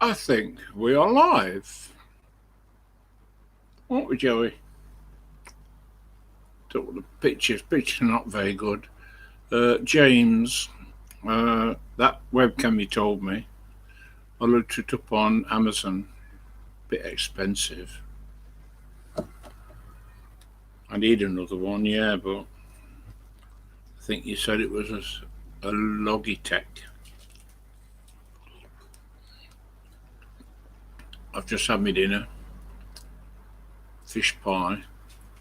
I think we are live, aren't we, Joey? The picture's not very good. James, that webcam you told me, I looked it up on Amazon. Bit expensive. I need another one, yeah, but I think you said it was a Logitech. I've just had my dinner. Fish pie.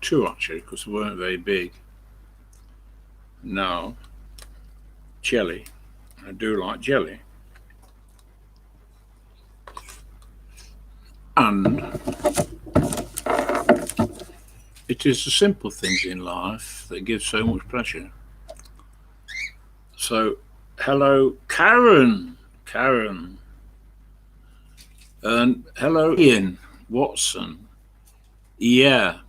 Two, actually, because they weren't very big. Now, jelly. I do like jelly. And it is the simple things in life that give so much pleasure. So, hello, Karen. Karen. And hello, Ian Watson. Yeah,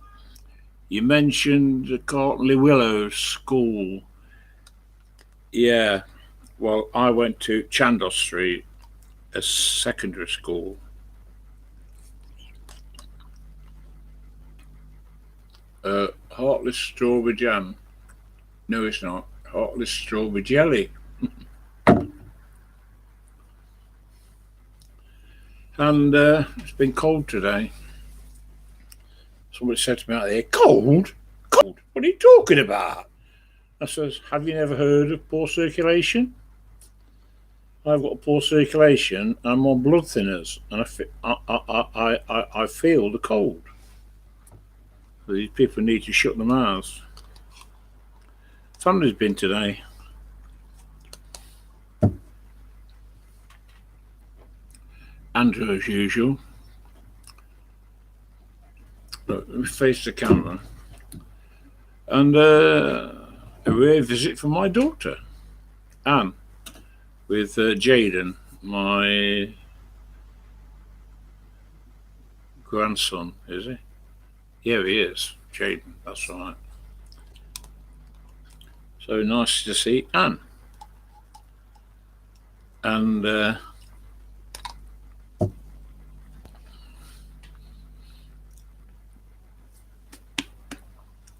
you mentioned the Cartley Willow School. Yeah, well, I went to Chandos Street, a secondary school. Heartless strawberry jam. No, it's not. Heartless strawberry jelly. And it's been cold today. Somebody said to me out there, cold? Cold? What are you talking about? I says, have you never heard of poor circulation? I've got poor circulation and I'm on blood thinners and I feel the cold. These people need to shut their mouths. Family's been today. Andrew, as usual. Look, let me face the camera. And a rare visit from my daughter, Anne, with Jaden, my grandson, is he? Yeah, he is. Jaden, that's right. So nice to see Anne. And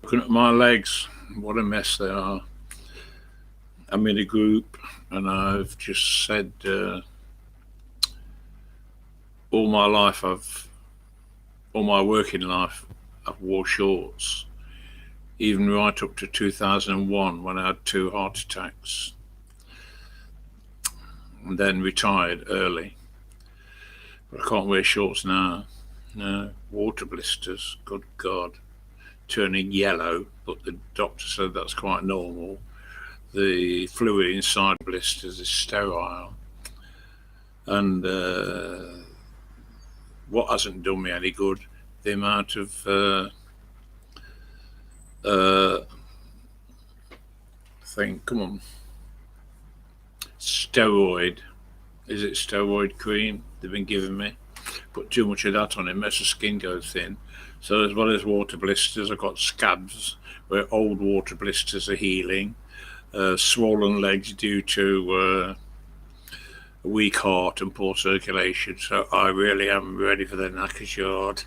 looking at my legs, what a mess they are. I'm in a group and I've just said all my working life, I've wore shorts, even right up to 2001 when I had 2 heart attacks and then retired early. But I can't wear shorts now. No, water blisters, good God, turning yellow, but the doctor said that's quite normal. The fluid inside blisters is sterile. And what hasn't done me any good, the amount of come on, steroid, is it steroid cream they've been giving me? Put too much of that on it, makes the skin go thin. So as well as water blisters, I've got scabs where old water blisters are healing, swollen legs due to a weak heart and poor circulation. So I really am ready for the knackers yard.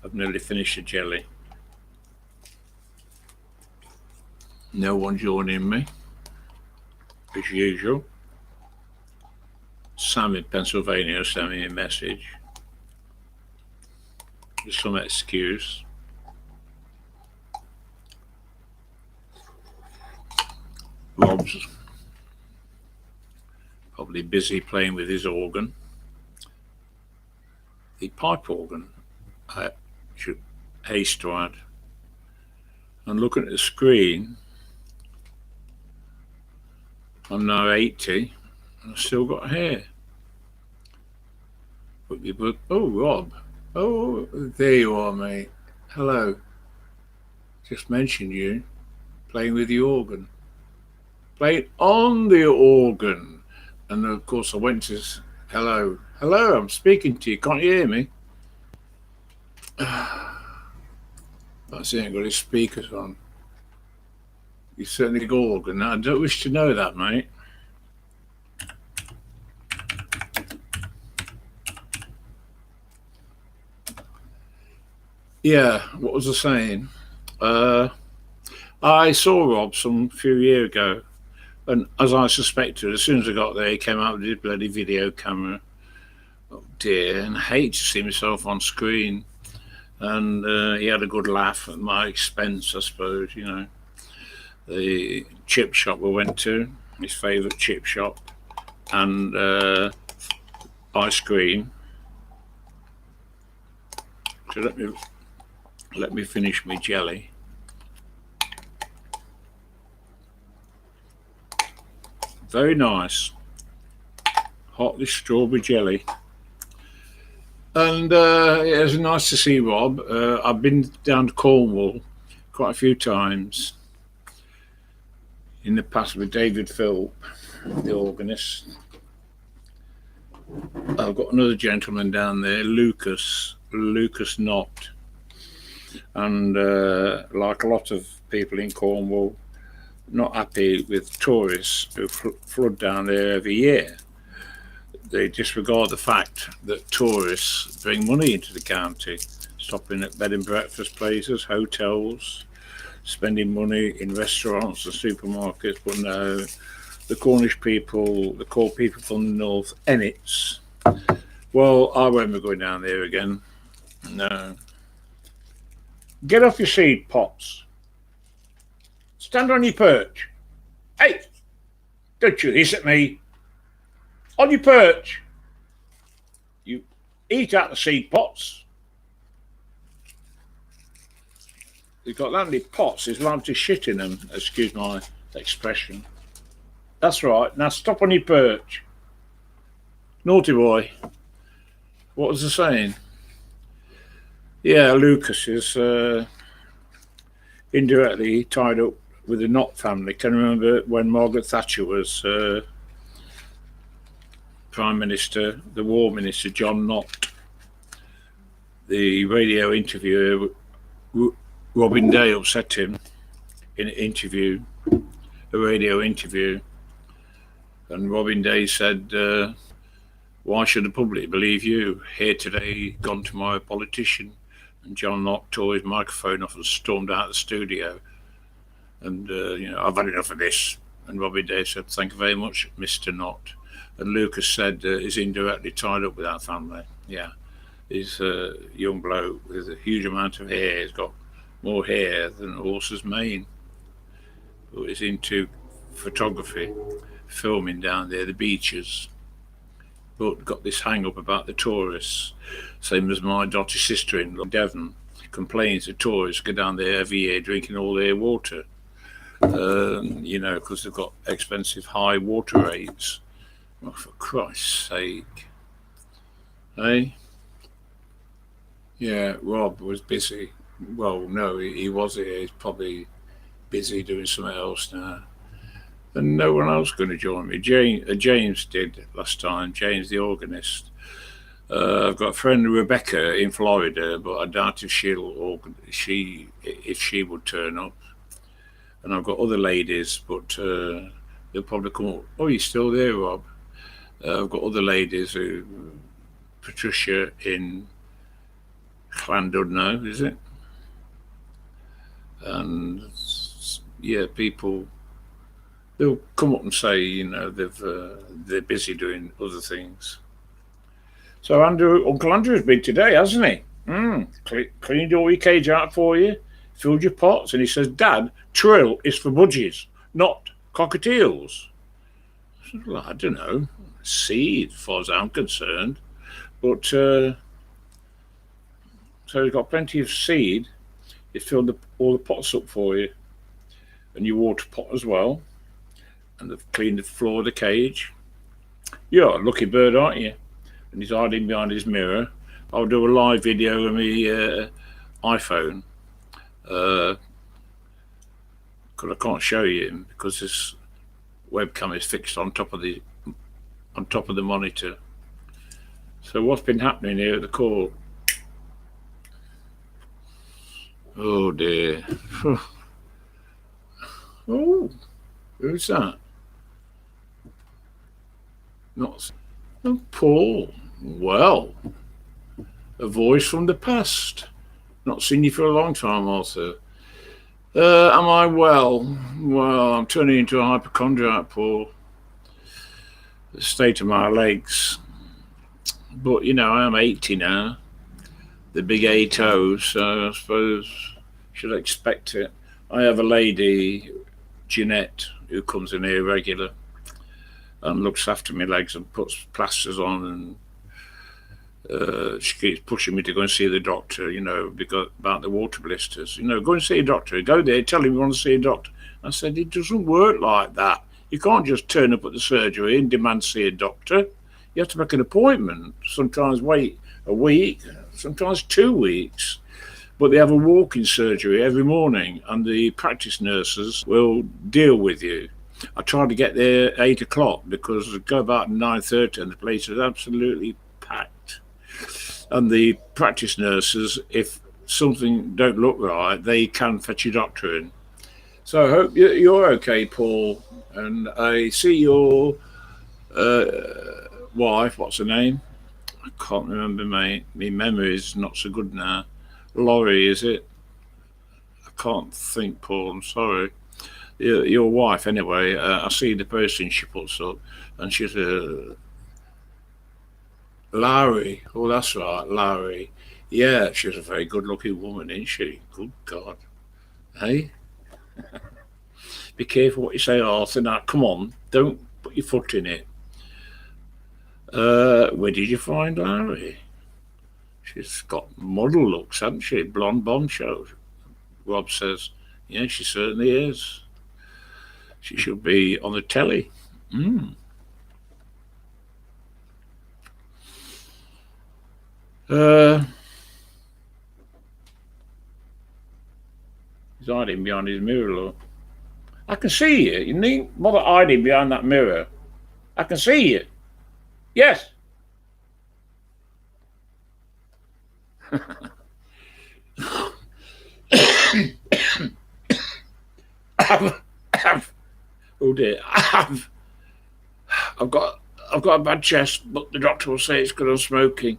I've nearly finished the jelly. No one joining me, as usual. Sam in Pennsylvania sent me a message. There's some excuse. Rob's probably busy playing with his organ. The pipe organ, I should haste to add. And looking at the screen, I'm now 80 and I've still got hair. Oh, Rob. Oh, there you are, mate. Hello. Just mentioned you playing with the organ. Playing on the organ. And of course I went to hello. Hello, I'm speaking to you. Can't you hear me? That's he ain't got his speakers on. He's certainly got organ. I don't wish to know that, mate. Yeah, what was I saying? Uh, I saw Rob some few years ago, and as I suspected, as soon as I got there, he came out with his bloody video camera. Oh dear, and I hate to see myself on screen. And he had a good laugh at my expense, I suppose. You know, the chip shop we went to, his favourite chip shop, and ice cream. So let me finish my jelly. Very nice, hot strawberry jelly. And it was nice to see Rob. I've been down to Cornwall quite a few times in the past with David Philp, the organist. I've got another gentleman down there, Lucas Knott. And like a lot of people in Cornwall, not happy with tourists who flood down there every year. They disregard the fact that tourists bring money into the county, stopping at bed and breakfast places, hotels, spending money in restaurants and supermarkets. But no, the Cornish people, the core people from the north, Ennets, well, I won't be going down there again. No. Get off your seed pots. Stand on your perch. Hey, don't you hiss at me. On your perch. You eat out the seed pots. You've got that many pots, there's liable to shit in them, excuse my expression. That's right, now stop on your perch. Naughty boy. What was I saying? Yeah, Lucas is indirectly tied up with the Knott family. Can you remember when Margaret Thatcher was Prime Minister, the War Minister, John Knott, the radio interviewer, Robin Day upset him in an interview, a radio interview, and Robin Day said, why should the public believe you? Here today, gone tomorrow, politician. And John Knott tore his microphone off and stormed out of the studio. And, I've had enough of this. And Robin Day said, thank you very much, Mr. Knott. And Lucas said he's indirectly tied up with that family. Yeah, he's a young bloke with a huge amount of hair. He's got more hair than a horse's mane. But he's into photography, filming down there, the beaches. But got this hang up about the tourists. Same as my daughter's sister-in-law, Devon, complains that tourists go down there every year drinking all their water. Because they've got expensive high water rates. Oh, for Christ's sake. Hey? Yeah, Rob was busy. Well, no, he was here. He's probably busy doing something else now. And no one else going to join me. James did last time, James the organist. I've got a friend, Rebecca, in Florida, but I doubt if she would turn up. And I've got other ladies, but they'll probably come up. Oh, you're still there, Rob? I've got other ladies Patricia in Llandudno, is it? And yeah, people, they'll come up and say, they're busy doing other things. So Uncle Andrew's been today, hasn't he? Cleaned all your cage out for you, filled your pots, and he says, Dad, trill is for budgies, not cockatiels. Well, I don't know, seed, as far as I'm concerned. But so he's got plenty of seed. He filled all the pots up for you, and your water pot as well. And they've cleaned the floor of the cage. You're a lucky bird, aren't you? And he's hiding behind his mirror. I'll do a live video of my iPhone. Because I can't show you him because this webcam is fixed on top of the monitor. So what's been happening here at the court? Oh dear. Oh, who's that? Not Paul. Well, a voice from the past. Not seen you for a long time, Arthur. Am I well? Well, I'm turning into a hypochondriac, Paul. The state of my legs. But, I am 80 now. The big 80, so I suppose should expect it. I have a lady, Jeanette, who comes in here regular and looks after my legs and puts plasters on, and she keeps pushing me to go and see the doctor, because about the water blisters. Go and see a doctor. Go there, tell him you want to see a doctor. I said, it doesn't work like that. You can't just turn up at the surgery and demand to see a doctor. You have to make an appointment. Sometimes wait a week, sometimes 2 weeks. But they have a walk-in surgery every morning, and the practice nurses will deal with you. I tried to get there at 8 o'clock because I go about 9:30 and the place is absolutely packed. And the practice nurses, if something don't look right, they can fetch your doctor in. So I hope you're okay, Paul. And I see your wife, what's her name? I can't remember, mate. My memory is not so good now. Laurie, is it? I can't think, Paul. I'm sorry. Your wife, anyway. I see the person she puts up, and she's Larry. Oh, that's right, Larry. Yeah, she's a very good-looking woman, isn't she? Good God. Hey? Be careful what you say, Arthur. Now, come on. Don't put your foot in it. Where did you find Larry? She's got model looks, hasn't she? Blonde bombshell. Rob says, yeah, she certainly is. She should be on the telly. He's hiding behind his mirror, look. I can see you. You need bother hiding behind that mirror. I can see you. Yes. Oh dear. I've got a bad chest, but the doctor will say it's good on smoking.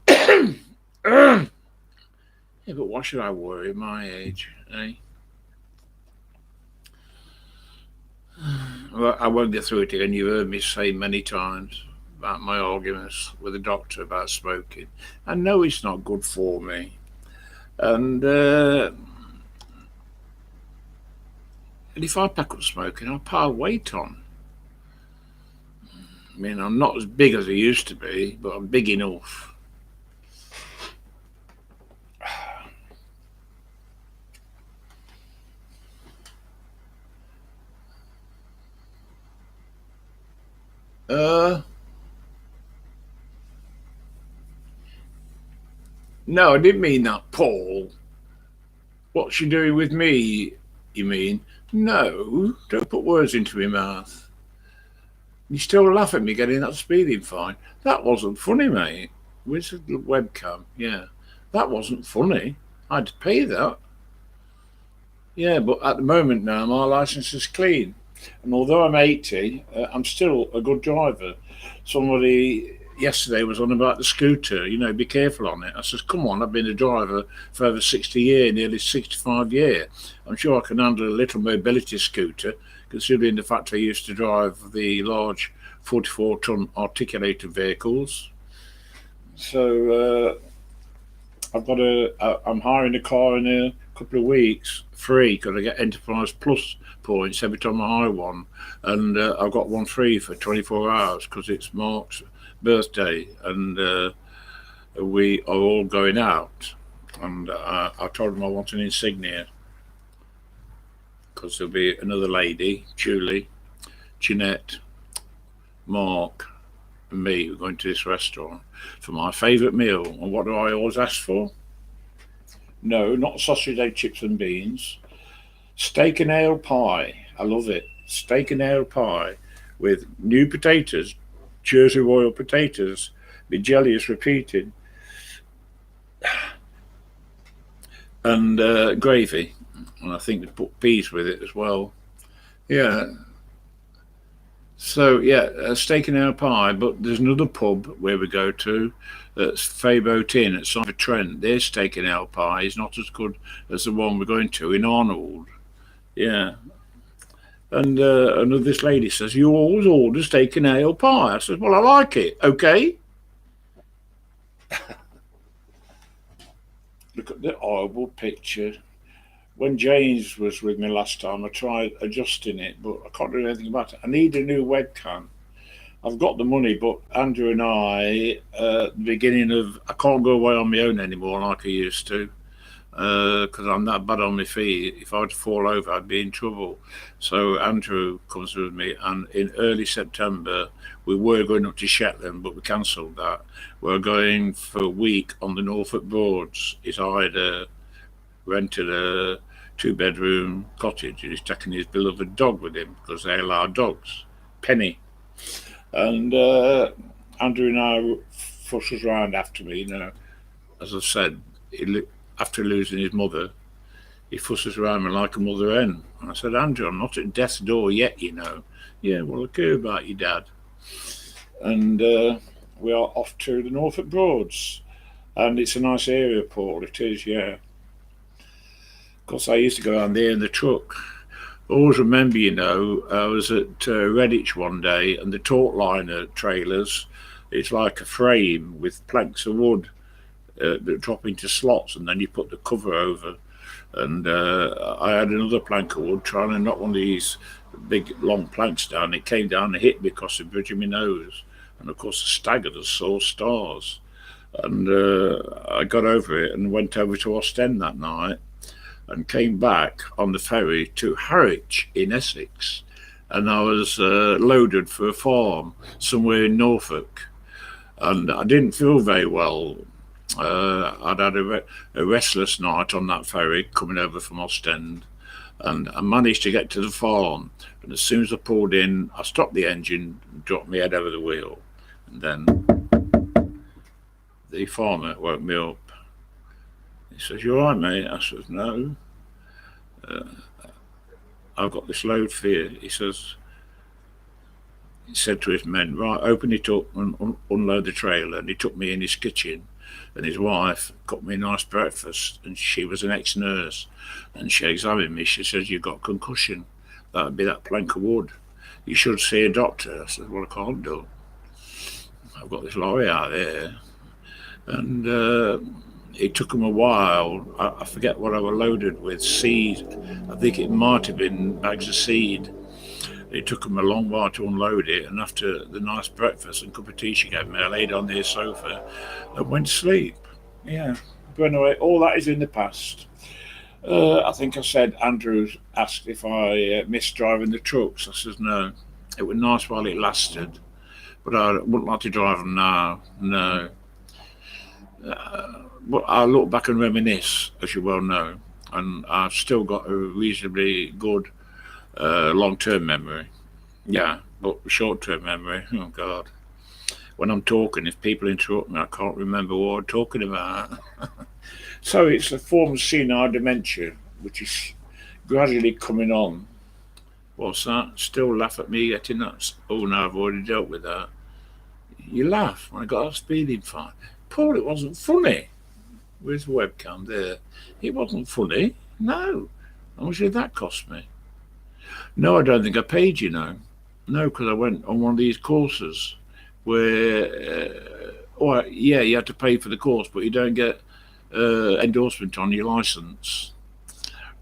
Yeah, but why should I worry at my age, eh? Well, I won't get through it again. You've heard me say many times about my arguments with the doctor about smoking. I know it's not good for me. And if I pack up smoking, I'll pile weight on. I mean, I'm not as big as I used to be, but I'm big enough. No, I didn't mean that, Paul. What's she doing with me, you mean? No, don't put words into my mouth. You still laugh at me getting that speeding fine. That wasn't funny, mate. Where's the webcam? Yeah. That wasn't funny. I'd pay that. Yeah, but at the moment now, my license is clean. And although I'm 80, I'm still a good driver. Somebody yesterday was on about the scooter, be careful on it. I says, come on, I've been a driver for over 60 years, nearly 65 years. I'm sure I can handle a little mobility scooter, considering the fact I used to drive the large 44-ton articulated vehicles. So I'm hiring a car in a couple of weeks, free, because I get Enterprise Plus points every time I hire one. And I've got one free for 24 hours because it's Mark's birthday, and we are all going out. And I told him I want an insignia because there'll be another lady, Julie, Jeanette, Mark, and me. We're going to this restaurant for my favourite meal. And what do I always ask for? No, not sausage, egg, chips and beans. Steak and ale pie. I love it. Steak and ale pie with new potatoes, Jersey Royal potatoes. The jelly is repeated. And gravy. And I think they put peas with it as well. Yeah. So yeah, steak and ale pie. But there's another pub where we go to. That's Fabo Tin at Cypher Trent. Their steak and ale pie is not as good as the one we're going to in Arnold. Yeah. And this lady says, "You always order steak and ale pie." I said, "Well, I like it. Okay." Look at the horrible picture. When James was with me last time, I tried adjusting it, but I can't do anything about it. I need a new webcam. I've got the money, but Andrew and I, the beginning of, I can't go away on my own anymore like I used to, because I'm that bad on my feet. If I were to fall over, I'd be in trouble. So Andrew comes with me, and in early September, we were going up to Shetland, but we cancelled that. We're going for a week on the Norfolk Broads. He's rented a 2-bedroom cottage, and he's taking his beloved dog with him because they allow dogs, Penny. And Andrew and I fusses around after me, as I said, after losing his mother, he fusses around me like a mother hen. And I said, "Andrew, I'm not at death's door yet, Yeah, well, I care about your dad. And we are off to the Norfolk Broads. And it's a nice area, Paul, it is, yeah. Of course, I used to go around there in the truck. I always remember, I was at Redditch one day, and the Talkliner trailers, it's like a frame with planks of wood that drop into slots, and then you put the cover over. And I had another plank of wood trying to knock one of these big long planks down. It came down and hit me across the bridge of my nose, and of course I staggered and saw stars. And I got over it and went over to Ostend that night, and came back on the ferry to Harwich in Essex. And I was loaded for a farm somewhere in Norfolk. And I didn't feel very well. I'd had a restless night on that ferry coming over from Ostend. And I managed to get to the farm. And as soon as I pulled in, I stopped the engine and dropped my head over the wheel. And then the farmer woke me up. He says, "You all right, mate?" I says, "No. I've got this load for you." He said to his men, "Right, open it up and unload the trailer." And he took me in his kitchen, and his wife cooked me a nice breakfast, and she was an ex-nurse. And she examined me. She says, "You've got concussion. That'd be that plank of wood. You should see a doctor." I said, "Well, I can't do. I've got this lorry out there." And it took them a while. I forget what I was loaded with. Seed. I think it might have been bags of seed. It took them a long while to unload it, and after the nice breakfast and cup of tea she gave me, I laid on the sofa and went to sleep. Yeah. But anyway, all that is in the past. I think I said Andrew asked if I missed driving the trucks. I says no. It was nice while it lasted, but I wouldn't like to drive them now. No. But I look back and reminisce, as you well know, and I've still got a reasonably good long-term memory. Yeah, but short-term memory, oh God. When I'm talking, if people interrupt me, I can't remember what I'm talking about. So it's a form of senile dementia, which is gradually coming on. What's that? Still laugh at me getting that? Oh no, I've already dealt with that. You laugh when I got off speeding fine. Paul, it wasn't funny. Where's the webcam? There. It wasn't funny. No. How much did that cost me? No, I don't think I paid, No, because I went on one of these courses where, you had to pay for the course, but you don't get endorsement on your license.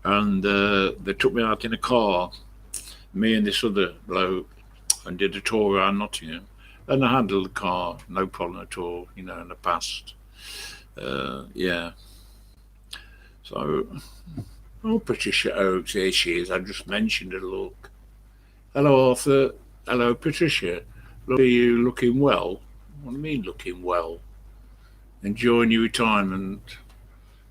And they took me out in a car, me and this other bloke, and did a tour around Nottingham. And I handled the car, no problem at all, in the past. Yeah. So, Patricia Oakes, here she is. I just mentioned her look. Hello, Arthur. Hello, Patricia. Look, are you looking well? What do you mean looking well? Enjoying your retirement?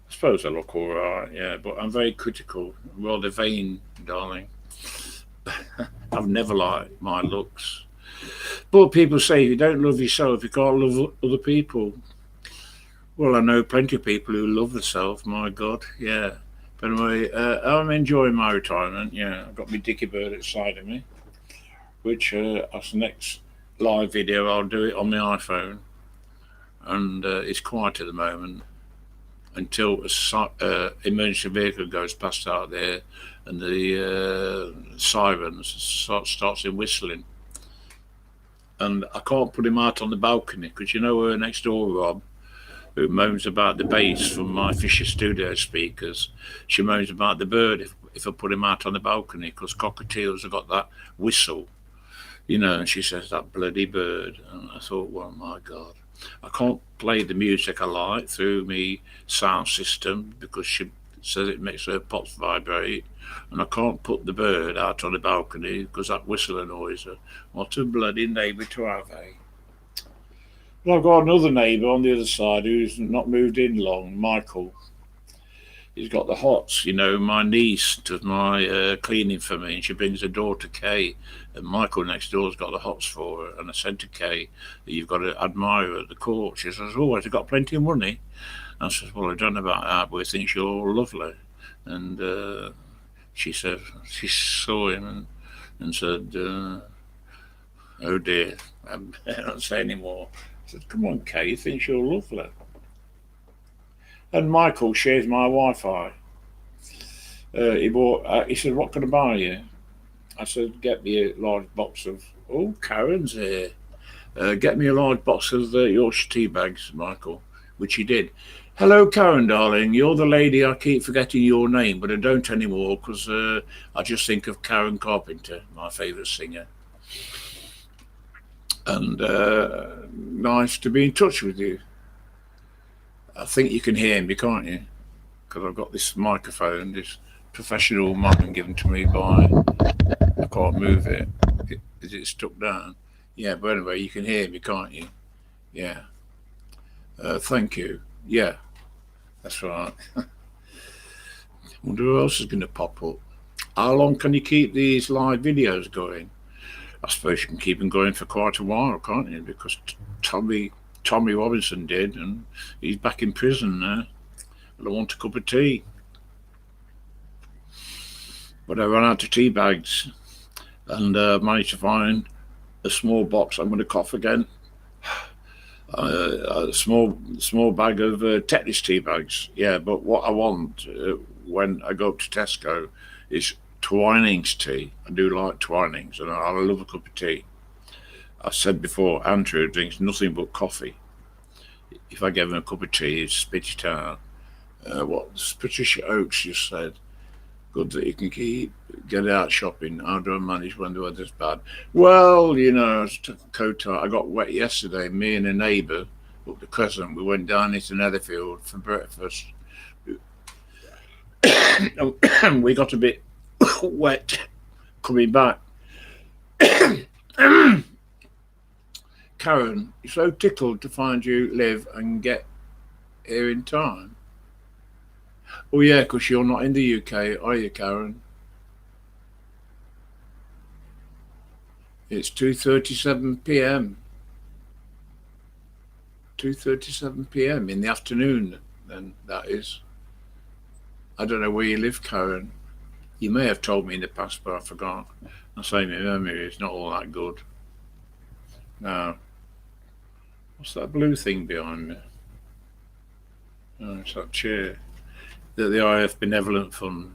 I suppose I look all right, yeah, but I'm very critical, rather vain, darling. I've never liked my looks. But people say if you don't love yourself, you can't love other people. Well, I know plenty of people who love themselves, my God, yeah. But anyway, I'm enjoying my retirement, yeah. I've got my dicky bird at the side of me. which as the next live video, I'll do it on my iPhone, and it's quiet at the moment until a emergency vehicle goes past out there, and the sirens starts in whistling. And I can't put him out on the balcony because next door, Rob, who moans about the bass from my Fisher Studio speakers, she moans about the bird if I put him out on the balcony because cockatiels have got that whistle, and she says, that bloody bird. And I thought, well, my God, I can't play the music I like through my sound system because she says it makes her pots vibrate, and I can't put the bird out on the balcony because that whistle annoys her. What a bloody neighbour to have, eh? But I've got another neighbour on the other side who's not moved in long, Michael. He's got the hots. My niece does my cleaning for me, and she brings her daughter Kay, and Michael next door's got the hots for her. And I said to Kay, you've got to admire her at the court. She says, oh, has he got plenty of money? I said, well, I don't know about that, but I think she's all lovely. And she said, she saw him and said, oh dear, I don't say anymore. I said, come on, Kay, you think you're lovely. And Michael shares my Wi-Fi. He said, what can I buy you? I said, get me a large box of, Karen's here. Get me a large box of Yorkshire tea bags, Michael, which he did. Hello, Karen, darling. You're the lady, I keep forgetting your name, but I don't anymore because I just think of Karen Carpenter, my favourite singer. And nice to be in touch with you. I think you can hear me, can't you? Because I've got this microphone, this professional mic given to me by, I can't move it. Is it stuck down? Yeah, but anyway, you can hear me, can't you? Yeah. Thank you. Yeah, that's right. Wonder who else is going to pop up. How long can you keep these live videos going? I suppose you can keep them going for quite a while, can't you? Because Tommy Robinson did, and he's back in prison now. And I want a cup of tea. But I ran out of tea bags, and managed to find a small box. I'm going to cough again. A small bag of Tetris tea bags. Yeah, but what I want when I go up to Tesco is Twinings tea. I do like Twinings, and I love a cup of tea. I said before, Andrew drinks nothing but coffee. If I give him a cup of tea, he'd spit it out. What Patricia Oakes just said, good that you can get out shopping. How do I manage when the weather's bad? Well, I took a coat out. I got wet yesterday. Me and a neighbour up the Crescent, we went down into Netherfield for breakfast. We got a bit wet coming back. Karen, you're so tickled to find you live and get here in time. Oh yeah, because you're not in the UK, are you, Karen? It's 2:37 p.m. 2:37 p.m. in the afternoon, then that is. I don't know where you live, Karen. You may have told me in the past, but I forgot. I say my memory is not all that good. Now, what's that blue thing behind me? Oh, it's that chair that the IF Benevolent Fund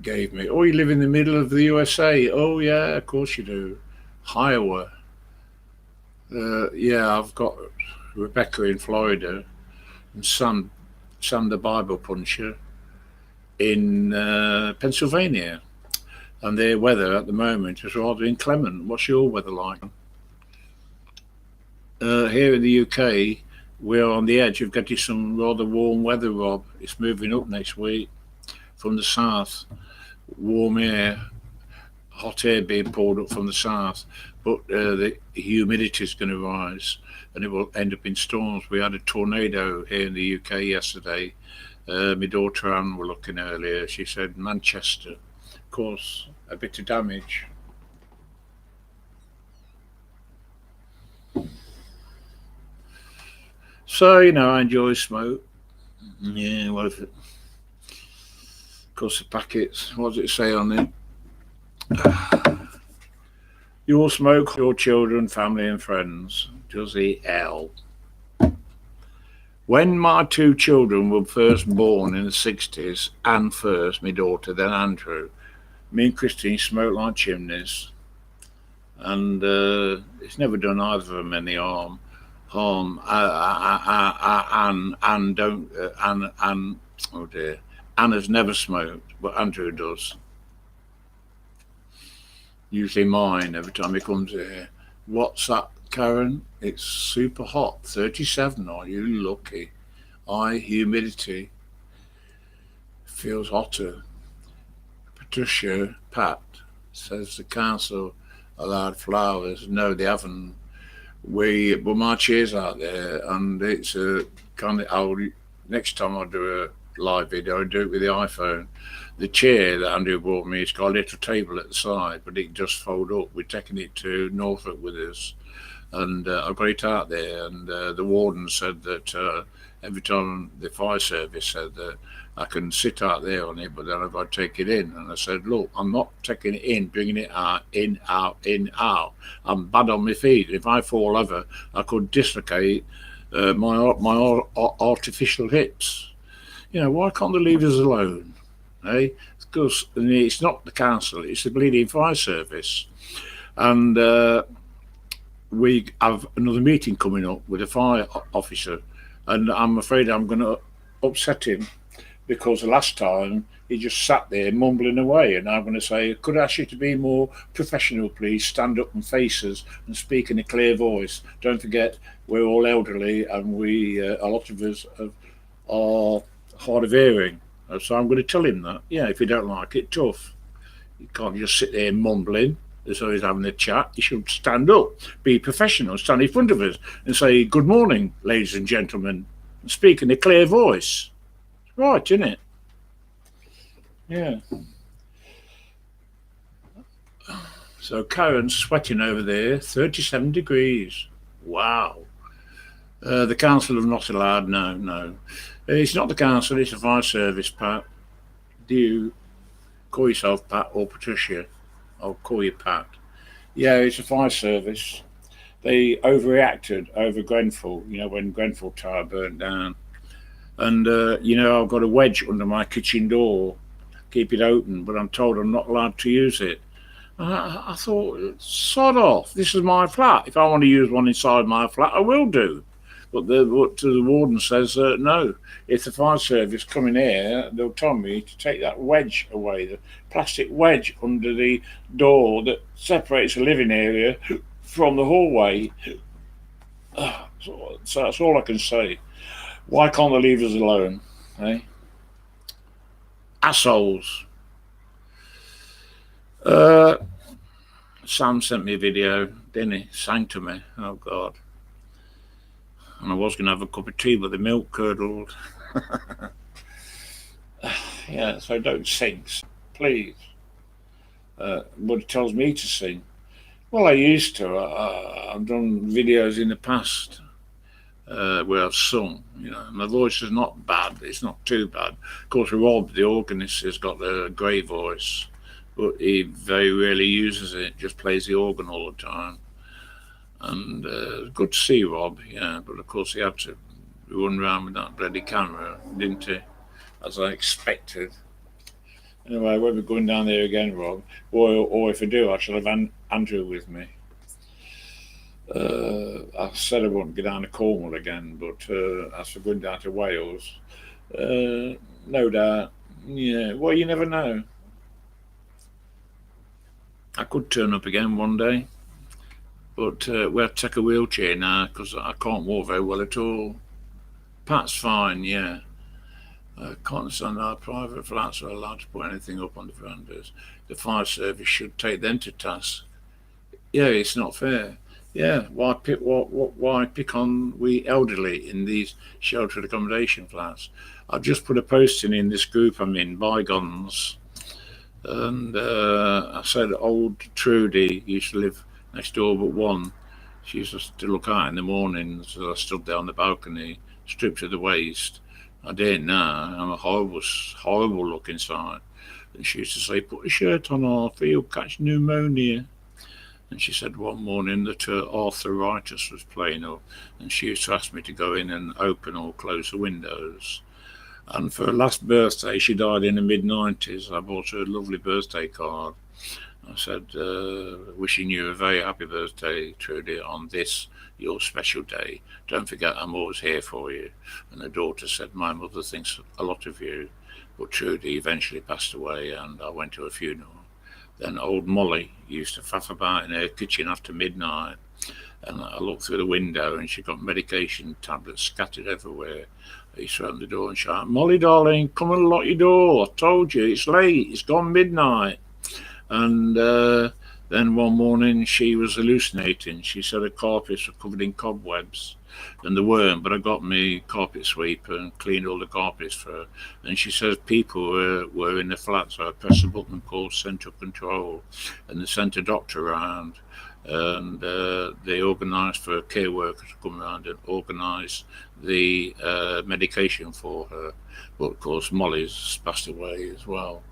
gave me. Oh, you live in the middle of the USA. Oh, yeah, of course you do. Iowa. Yeah, I've got Rebecca in Florida and Sam the Bible Puncher in Pennsylvania. And their weather at the moment is rather inclement. What's your weather like? Here in the UK, we're on the edge of getting some rather warm weather, Rob. It's moving up next week from the south. Warm air, hot air being poured up from the south. But the humidity is going to rise and it will end up in storms. We had a tornado here in the UK yesterday. My daughter Anne were looking earlier. She said Manchester. Of course, a bit of damage. So, I enjoy smoke. Yeah, what if it? Of course, the packets, what does it say on it? You will smoke your children, family, and friends. Josie L. When my two children were first born in the 60s, Anne first, my daughter, then Andrew, me and Christine smoked like chimneys, and it's never done either of them any harm. And don't, and oh dear, Anne has never smoked, but Andrew does. Usually mine every time he comes here. What's that, Karen? It's super hot. 37. Are you lucky? High humidity. Feels hotter. Patricia Pat says the council allowed flowers. No, they haven't. But my chair's out there, and it's a kind of. Next time I do a live video, I do it with the iPhone. The chair that Andrew bought me, it's got a little table at the side, but it can just fold up. We're taking it to Norfolk with us, and I've got it out there. And the warden said that every time the fire service said that I can sit out there on it, but then I've got to take it in. And I said, look, I'm not taking it in, bringing it out, in, out, in, out. I'm bad on my feet. If I fall over, I could dislocate my artificial hips. You know, why can't they leave us alone? Eh? Because it's not the council, it's the bleeding fire service. And we have another meeting coming up with a fire officer, and I'm afraid I'm going to upset him, because the last time he just sat there mumbling away, and I'm going to say, could I ask you to be more professional, please? Stand up and face us and speak in a clear voice. Don't forget, we're all elderly, and a lot of us are hard of hearing. So I'm going to tell him that. Yeah, if you don't like it, tough. You can't just sit there mumbling as though he's having a chat. You should stand up, be professional, stand in front of us and say, good morning, ladies and gentlemen, and speak in a clear voice. It's right, isn't it? Yeah. So Karen's sweating over there, 37 degrees. Wow. The council have not allowed, no. It's not the council, it's the fire service, Pat. Do you call yourself Pat or Patricia? I'll call you Pat. Yeah, it's a fire service. They overreacted over Grenfell, when Grenfell Tower burnt down. And, I've got a wedge under my kitchen door, keep it open, but I'm told I'm not allowed to use it. I thought, sod off, this is my flat. If I want to use one inside my flat, I will do. But the warden says, no, if the fire service come in here, they'll tell me to take that wedge away, the plastic wedge under the door that separates the living area from the hallway. So that's all I can say. Why can't they leave us alone, eh? Assholes. Sam sent me a video, didn't he? Sang to me. Oh, God. And I was going to have a cup of tea, but the milk curdled. Yeah, so don't sing, please. But it tells me to sing. Well, I used to. I've done videos in the past where I've sung. My voice is not bad. It's not too bad. Of course, Rob, the organist, has got a great voice, but he very rarely uses it. Just plays the organ all the time. And good to see Rob, yeah, but of course he had to run around with that bloody camera, didn't he? As I expected. Anyway, I won't be going down there again, Rob. Or if I do, I shall have Andrew with me. I said I wouldn't go down to Cornwall again, but as for going down to Wales, no doubt. Yeah, well, you never know. I could turn up again one day. But we have to take a wheelchair now because I can't walk very well at all. Pat's fine, yeah. I can't understand how private flats are allowed to put anything up on the verandas. The fire service should take them to task. Yeah, it's not fair. Yeah, why pick on we elderly in these sheltered accommodation flats? I've just put a posting in this group I'm in, Bygones. And I said old Trudy used to live next door but one. She used to look out in the mornings, so I stood there on the balcony, stripped to the waist. I didn't now. I'm a horrible look inside. And she used to say, put a shirt on or you'll catch pneumonia. And she said one morning that her arthritis was playing up, and she used to ask me to go in and open or close the windows. And for her last birthday, she died in the mid-90s. I bought her a lovely birthday card. I said, wishing you a very happy birthday, Trudy, on this, your special day. Don't forget I'm always here for you. And her daughter said, my mother thinks a lot of you. But Trudy eventually passed away, and I went to her funeral. Then old Molly used to faff about in her kitchen after midnight, and I looked through the window and she got medication tablets scattered everywhere. I used to open the door and shout, Molly darling, come and lock your door. I told you, it's late, it's gone midnight. And then one morning she was hallucinating. She said her carpets were covered in cobwebs, and they weren't, but I got me carpet sweeper and cleaned all the carpets for her. And she says people were in the flat, so I pressed a button called Central Control, and they sent a doctor around, and they organised for a care worker to come around and organise the medication for her. But of course Molly's passed away as well.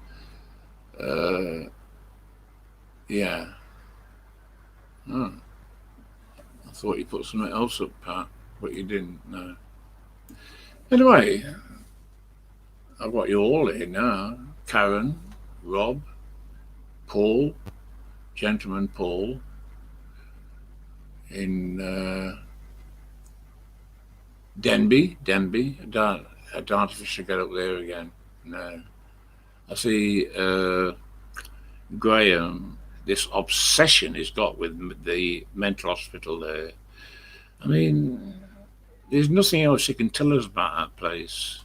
Yeah. Oh. I thought you put something else up, Pat, but you didn't. No. Anyway, I've got you all here now. Karen, Rob, Paul, Gentleman Paul, in Denby. I don't know if I should get up there again. No. I see Graham. This obsession he's got with the mental hospital there. I mean, there's nothing else he can tell us about that place.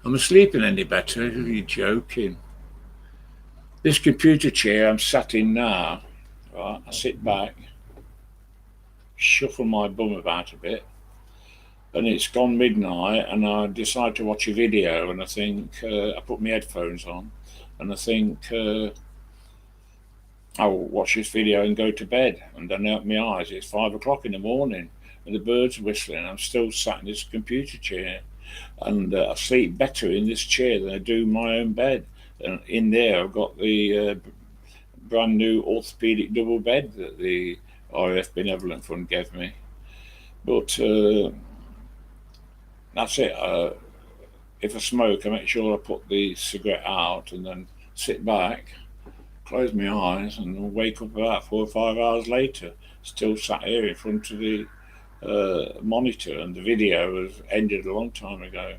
Am I sleeping any better? Are you joking? This computer chair I'm sat in now, right, I sit back, shuffle my bum about a bit, and it's gone midnight, and I decide to watch a video, and I think, I put my headphones on, and I think, I'll watch this video and go to bed. And then I open my eyes, it's 5 o'clock in the morning, and the birds are whistling. I'm still sat in this computer chair, and I sleep better in this chair than I do in my own bed. And in there, I've got the brand new orthopedic double bed that the RAF Benevolent Fund gave me. But that's it. If I smoke, I make sure I put the cigarette out and then sit back, close my eyes, and wake up about 4 or 5 hours later, still sat here in front of the monitor, and the video has ended a long time ago.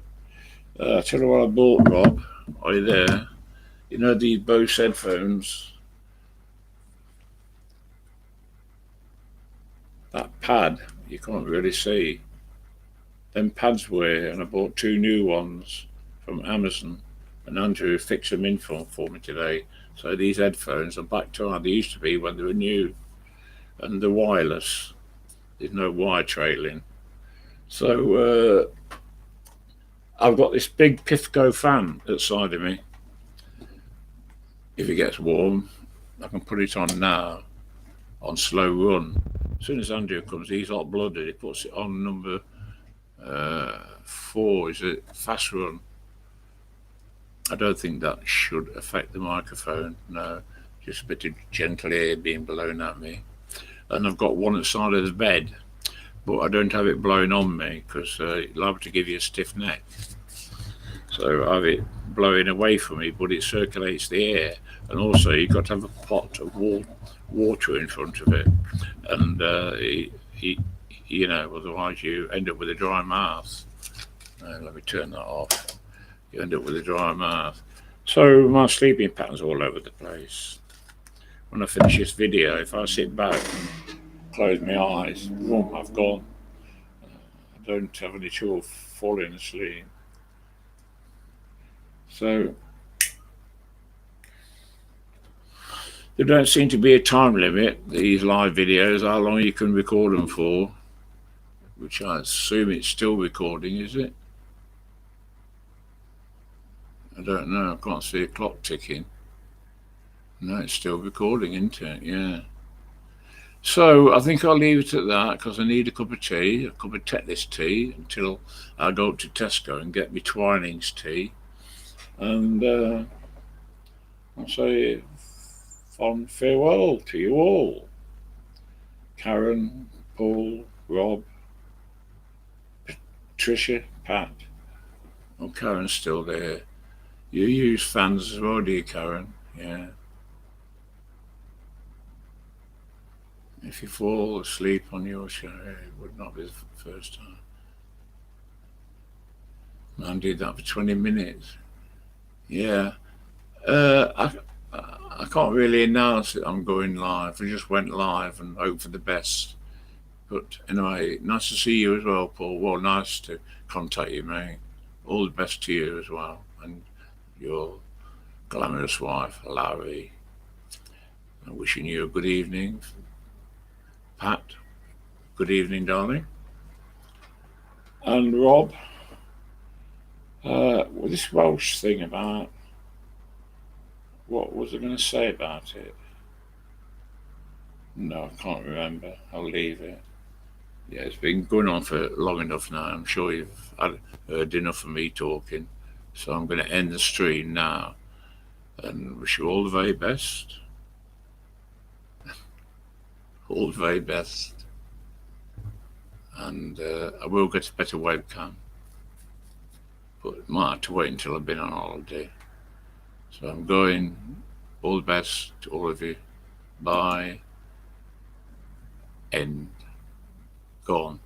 I tell you what I bought, Rob. Are you there? You know these Bose headphones? That pad, you can't really see. Them pads were, and I bought 2 new ones from Amazon, and Andrew fixed them in for me today. So these headphones are back to how they used to be when they were new, and they're wireless. There's no wire trailing. So I've got this big Pifco fan outside of me. If it gets warm, I can put it on now, on slow run. As soon as Andrew comes, he's hot-blooded. He puts it on number 4, is it? Fast run. I don't think that should affect the microphone. No, just a bit of gentle air being blown at me. And I've got one at the side of the bed, but I don't have it blowing on me because it's liable to give you a stiff neck. So I have it blowing away from me, but it circulates the air. And also you've got to have a pot of water in front of it. And you know, otherwise you end up with a dry mouth. Let me turn that off. You end up with a dry mouth. So my sleeping pattern's all over the place. When I finish this video, if I sit back and close my eyes, boom, I've gone. I don't have any trouble falling asleep. So there don't seem to be a time limit, these live videos, how long you can record them for, which I assume it's still recording, is it? I don't know, I can't see a clock ticking. No, it's still recording, isn't it? Yeah. So I think I'll leave it at that because I need a cup of tea, a cup of Tetley's tea, until I go up to Tesco and get me Twinings tea. And I'll say fond farewell to you all. Karen, Paul, Rob, Tricia, Pat. Oh, Karen's still there. You use fans as well, do you, Karen? Yeah. If you fall asleep on your show, it would not be the first time. Man did that for 20 minutes. Yeah. I can't really announce that I'm going live. I just went live and hope for the best. But anyway, nice to see you as well, Paul. Well, nice to contact you, mate. All the best to you as well, and your glamorous wife, Larry. I'm wishing you a good evening. Pat, good evening, darling. And Rob, this Welsh thing about, what was I going to say about it? No, I can't remember. I'll leave it. Yeah, it's been going on for long enough now. I'm sure you've heard enough of me talking. So I'm going to end the stream now and wish you all the very best. All the very best. And I will get a better webcam. But I might have to wait until I've been on holiday. So I'm going. All the best to all of you. Bye. End. Gone.